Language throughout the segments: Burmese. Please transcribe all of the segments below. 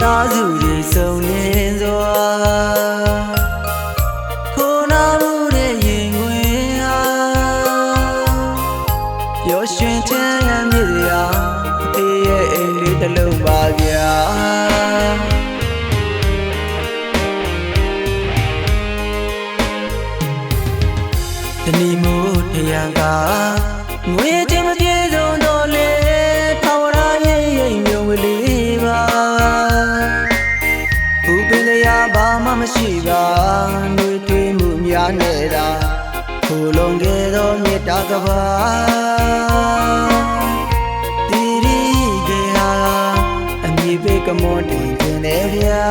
သားစုတွေစုံနေစွာခိုးနာမှုတဲ့ရင်ခွင်ဟာပျော်ရွှင်ချမ်းရမြစ်ရာအဖေရဲ့အိမ်လေးတစ်လုံးပါဗျာတဏီမို့ထရံကငွေချင်းမပြေဆုံးတော့လေထာဝရရဲ့ရိပ်မြုံကလေးပါဥပင်တရားဘာမှမရှိပါနှွေထွေးမှုများနေတာခိုးလုံခဲ့သောမေတ္တာကဘာတီရီကေဟာအမြည်ပေးကမွန်တင်ခြင်းလေဗျာ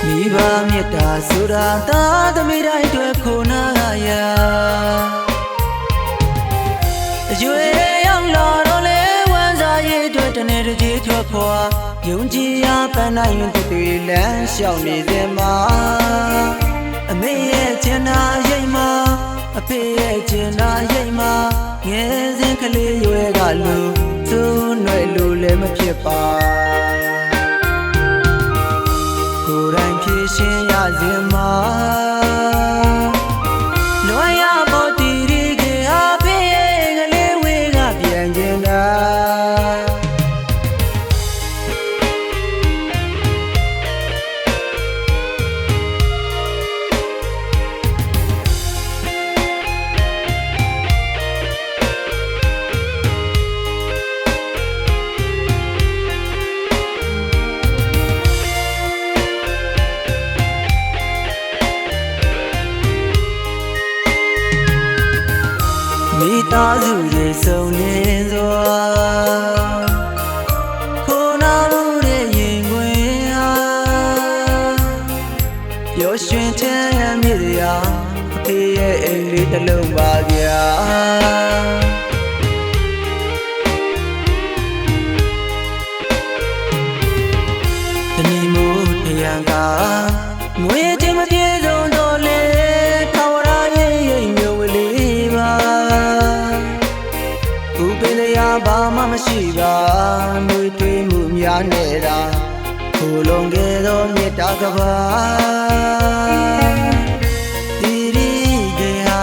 မိဘမေတ္တာဆိုတာသာသမီတိုင်းတွေ့ခိုးနာရာအကျွေရောက်လာတော့လေဝမ်းစာရည်တွေ့တနေ့တစ်ကြီးထွက်ခွာယုံကြည်ရာပန်းနိုင်သူတွေလမ်းလျှောက်နေစင်မှာအမေရဲ့ကျင်နာရိတ်မှာအဖေရဲ့ကျင်နာရိတ်မှာငယ်စဉ်ကလေးရွယ်ကလူသူ့ຫນွယ်လူလည်းမဖြစ်ပါကိုယ်တိုင်ဖြည့်ရှင်ရစဉ်မှာလွှဲရဖို့တီရီကေအဖေကလေးဝေးကပြန်ကျင်တာမိသားစုတွေစုံနေစွာခိုးနာမှုတဲ့ရင်ခွင်ဟာပျော်ရွှင်ချမ်းရမြစ်ရာအဖေရဲ့အိမ်လေးတစ်လုံးပါဗျာတဏီမို့ထရံကငွေချင်းမပြေဆုံးတော့လေထာဝရရဲ့ရိပ်မြုံကလေးပါဥပင်တရားဘာမှမရှိပါနှွေထွေးမှုများနေတာခိုးလုံခဲ့သောမေတ္တာကဘာတီရီကေဟာ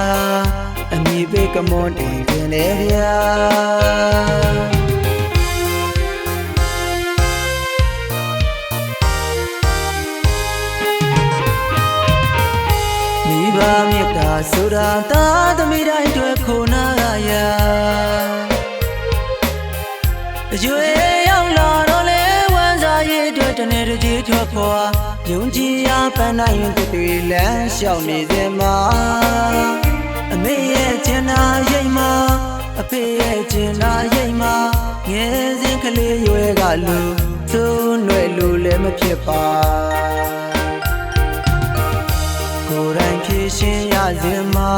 အမြည်ပေးကမွန်တင်ခြင်းလေဗျာမိဘမေတ္တာဆိုတာသာသမီတိုင်းတွေ့ခိုးနာရာအကျွေရောက်လာတော့လေဝမ်းစာရည်တွေ့တနေ့တစ်ကြီးထွက်ခွာယုံကြည်ရာပန်းနိုင်သူတွေလမ်းလျှောက်နေစင်မှာအမေရဲ့ကျင်နာရိတ်မှာအဖေရဲ့ကျင်နာရိတ်မှာငယ်စဉ်ကလေးရွယ်ကလူသူ့ຫນွယ်လူလည်းမဖြစ်ပါကိုယ်တိုင်ဖြည့်ရှင်ရစဉ်မှာ